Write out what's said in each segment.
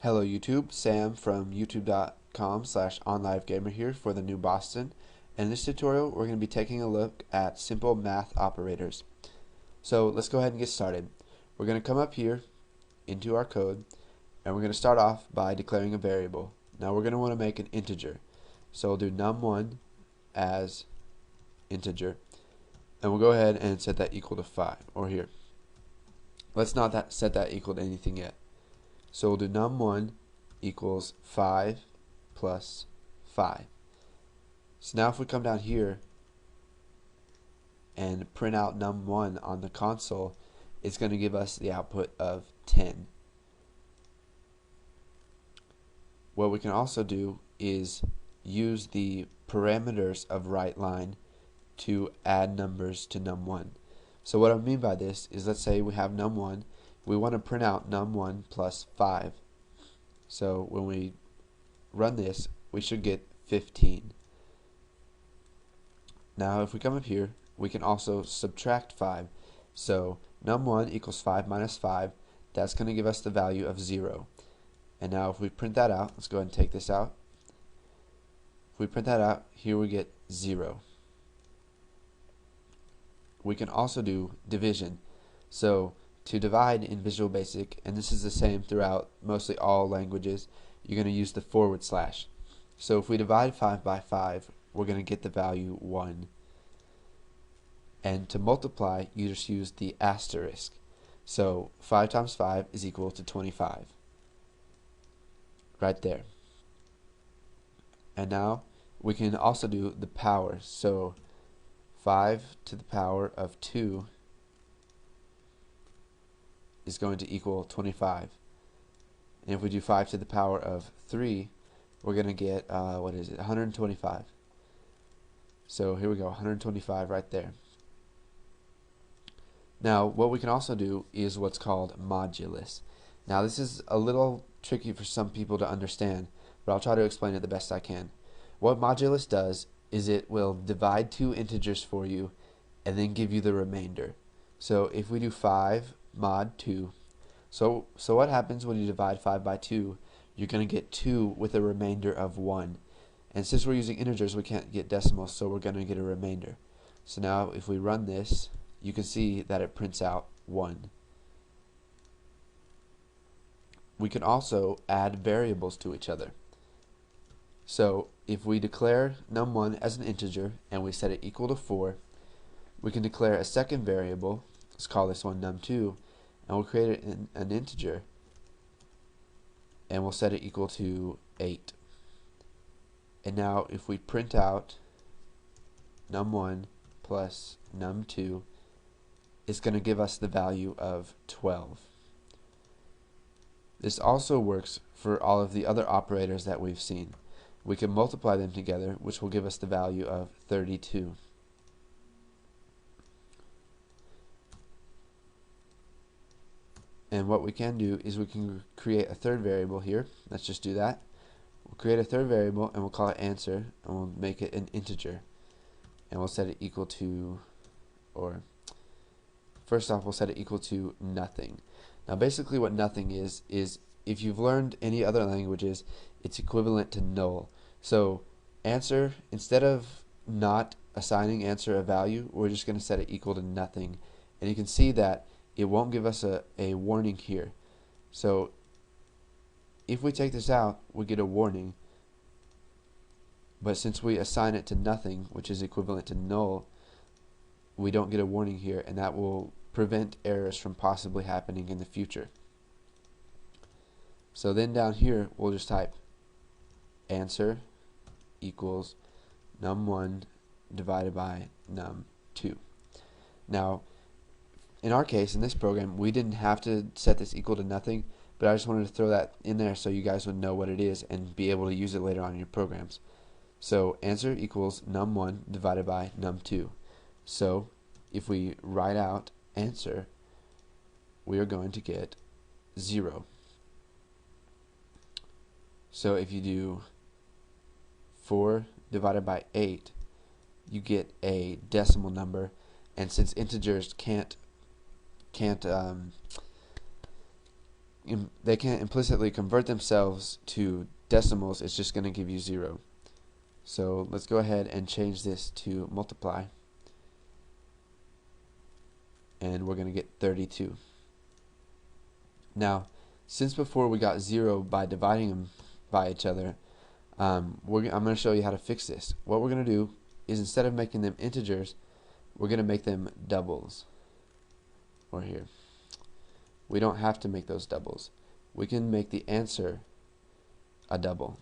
Hello YouTube, Sam from youtube.com/onlivegamer here for the new Boston. In this tutorial we're going to be taking a look at simple math operators. So let's go ahead and get started. We're going to come up here into our code and we're going to start off by declaring a variable. Now we're going to want to make an integer. So we'll do num1 as integer and we'll go ahead and set that equal to 5, or here. Let's not set that equal to anything yet. So we'll do num1 equals 5 plus 5. So now if we come down here and print out num1 on the console, it's going to give us the output of 10. What we can also do is use the parameters of WriteLine to add numbers to num1. So what I mean by this is, let's say we have num1, we want to print out num1 plus 5. So when we run this, we should get 15. Now if we come up here, we can also subtract 5. So num1 equals 5 minus 5. That's going to give us the value of 0. And now if we print that out, let's go ahead and take this out. If we print that out, here we get 0. We can also do division. So to divide in Visual Basic, and this is the same throughout mostly all languages, you're going to use the /. So if we divide 5 by 5, we're going to get the value 1. And to multiply, you just use the asterisk. So 5 times 5 is equal to 25. Right there. And now we can also do the power. So 5 to the power of 2 is going to equal 25. And if we do 5 to the power of 3, we're going to get, 125. So here we go, 125 right there. Now what we can also do is what's called modulus. Now this is a little tricky for some people to understand, but I'll try to explain it the best I can. What modulus does is it will divide two integers for you and then give you the remainder. So if we do 5 mod 2, so what happens when you divide 5 by 2? You're going to get 2 with a remainder of 1. And since we're using integers, we can't get decimals, so we're going to get a remainder. So now if we run this, you can see that it prints out 1. We can also add variables to each other. So if we declare num1 as an integer and we set it equal to 4, we can declare a second variable. Let's call this one num2, and we'll create an integer and we'll set it equal to 8. And now if we print out num1 plus num2, it's going to give us the value of 12. This also works for all of the other operators that we've seen. We can multiply them together, which will give us the value of 32. And what we can do is we can create a third variable here. Let's just do that. We'll create a third variable and we'll call it answer, and we'll make it an integer. And we'll set it equal to, or first off, we'll set it equal to nothing. Now basically what nothing is if you've learned any other languages, it's equivalent to null. So answer, instead of not assigning answer a value, we're just going to set it equal to nothing. And you can see that it won't give us a warning here. So if we take this out, we get a warning. But since we assign it to nothing, which is equivalent to null, we don't get a warning here, and that will prevent errors from possibly happening in the future. So then down here, we'll just type answer equals num1 divided by num2. Now, in our case, in this program, we didn't have to set this equal to nothing, but I just wanted to throw that in there so you guys would know what it is and be able to use it later on in your programs. So answer equals num1 divided by num2. So if we write out answer, we are going to get 0. So if you do 4 divided by 8, you get a decimal number, and since integers can't they can't implicitly convert themselves to decimals. It's just going to give you 0. So let's go ahead and change this to multiply, and we're going to get 32. Now, since before we got 0 by dividing them by each other, I'm going to show you how to fix this. What we're going to do is, instead of making them integers, we're going to make them doubles. Or here. We don't have to make those doubles. We can make the answer a double.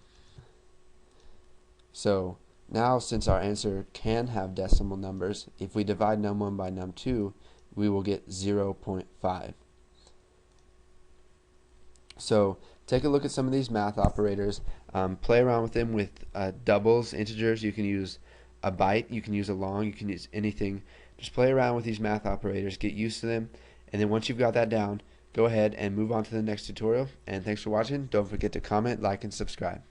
So now, since our answer can have decimal numbers, if we divide num1 by num2, we will get 0.5. So take a look at some of these math operators. Play around with them with doubles, integers. You can use a byte, you can use a long, you can use anything. Just play around with these math operators, get used to them, and then once you've got that down, go ahead and move on to the next tutorial. And thanks for watching. Don't forget to comment, like, and subscribe.